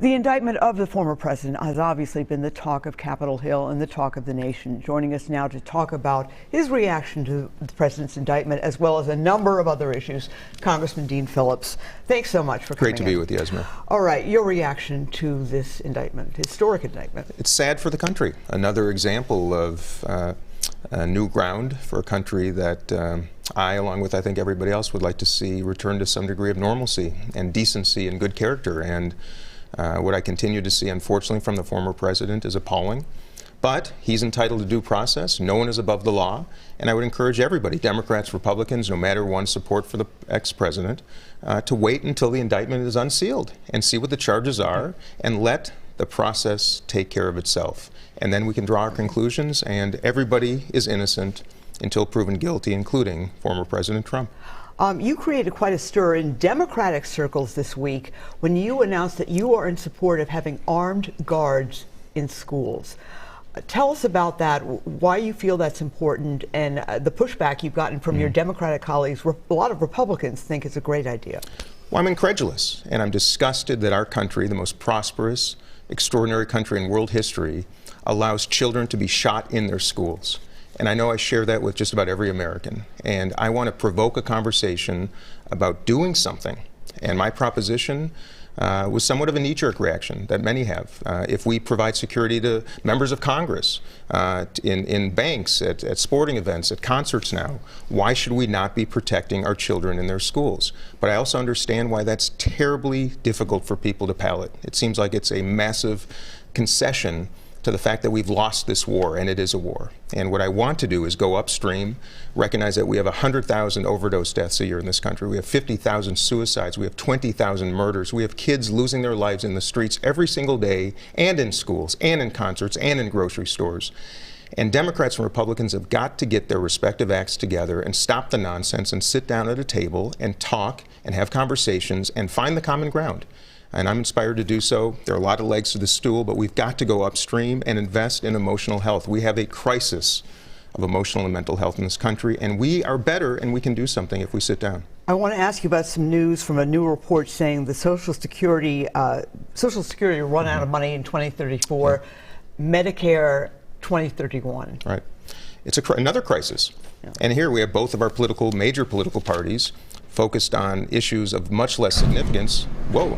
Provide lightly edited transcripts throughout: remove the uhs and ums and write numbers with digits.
The indictment of the former president has obviously been the talk of Capitol Hill and the talk of the nation. Joining us now to talk about his reaction to the president's indictment, as well as a number of other issues, Congressman Dean Phillips. Thanks so much for coming in. Great to be with you, Esme. All right, your reaction to this indictment, historic indictment. It's sad for the country. Another example of new ground for a country that I, along with I think everybody else, would like to see return to some degree of normalcy and decency and good character. And what I continue to see, unfortunately, from the former president is appalling. But he's entitled to due process. No one is above the law. And I would encourage everybody, Democrats, Republicans, no matter one's support for the ex-president, to wait until the indictment is unsealed and see what the charges are and let the process take care of itself. And then we can draw our conclusions, and everybody is innocent until proven guilty, including former President Trump. You created quite a stir in Democratic circles this week when you announced that you are in support of having armed guards in schools. Tell us about that, why you feel that's important, and the pushback you've gotten from your Democratic colleagues. A lot of Republicans think it's a great idea. Well, I'm incredulous, and I'm disgusted that our country, the most prosperous, extraordinary country in world history, allows children to be shot in their schools. And I know I share that with just about every American. And I want to provoke a conversation about doing something. And my proposition was somewhat of a knee-jerk reaction that many have. If we provide security to members of Congress, in banks, at sporting events, at concerts now, why should we not be protecting our children in their schools? But I also understand why that's terribly difficult for people to palate. It seems like it's a massive concession to the fact that we've lost this war, and it is a war. And what I want to do is go upstream, recognize that we have 100,000 overdose deaths a year in this country. We have 50,000 suicides. We have 20,000 murders. We have kids losing their lives in the streets every single day, and in schools, and in concerts, and in grocery stores. And Democrats and Republicans have got to get their respective acts together and stop the nonsense and sit down at a table and talk and have conversations and find the common ground. And I'm inspired to do so. There are a lot of legs to the stool, but we've got to go upstream and invest in emotional health. We have a crisis of emotional and mental health in this country, and we are better, and we can do something if we sit down. I want to ask you about some news from a new report saying the Social Security will run out of money in 2034, Medicare 2031. Right. It's another crisis. And here we have both of our major political parties focused on issues of much less significance. Whoa.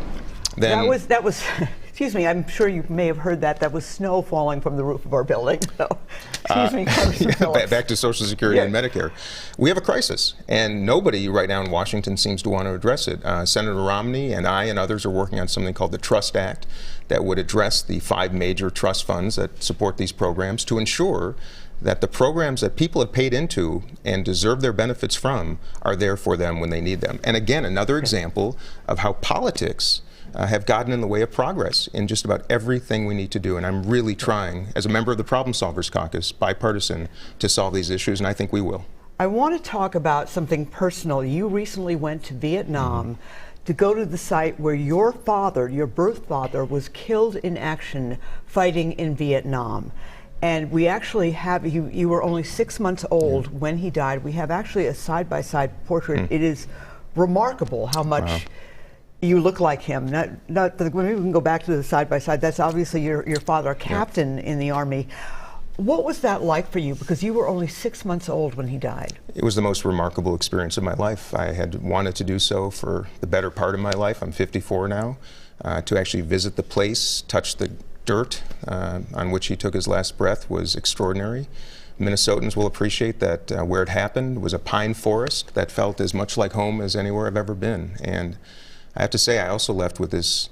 That was, excuse me, I'm sure you may have heard that. That was snow falling from the roof of our building. So, excuse me, Congressman Phillips. Back to Social Security and Medicare. We have a crisis, and nobody right now in Washington seems to want to address it. Senator Romney and I and others are working on something called the Trust Act that would address the 5 major trust funds that support these programs to ensure that the programs that people have paid into and deserve their benefits from are there for them when they need them. And again, another example of how politics have gotten in the way of progress in just about everything we need to do. And I'm really trying, as a member of the Problem Solvers Caucus, bipartisan, to solve these issues, and I think we will. I want to talk about something personal. You recently went to Vietnam to go to the site where your father, your birth father, was killed in action fighting in Vietnam. And we actually have, you were only 6 months old when he died. We have actually a side-by-side portrait. It is remarkable how much you look like him. Not when we can go back to the side-by-side, that's obviously your father, a captain in the Army. What was that like for you? Because you were only 6 months old when he died. It was the most remarkable experience of my life. I had wanted to do so for the better part of my life. I'm 54 now. To actually visit the place, touch the dirt on which he took his last breath was extraordinary. Minnesotans will appreciate that where it happened was a pine forest that felt as much like home as anywhere I've ever been. And I have to say, I also left with this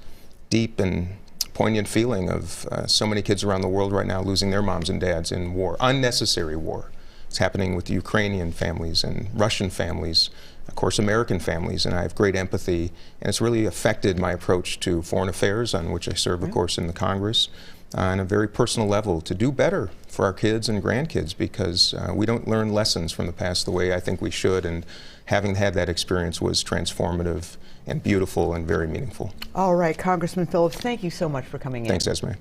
deep and poignant feeling of so many kids around the world right now losing their moms and dads in war, unnecessary war. It's happening with Ukrainian families and Russian families, of course, American families, and I have great empathy, and it's really affected my approach to foreign affairs, on which I serve, of course, in the Congress, on a very personal level, to do better for our kids and grandkids, because we don't learn lessons from the past the way I think we should, and having had that experience was transformative and beautiful and very meaningful. All right, Congressman Phillips, thank you so much for coming in. Thanks, Esme.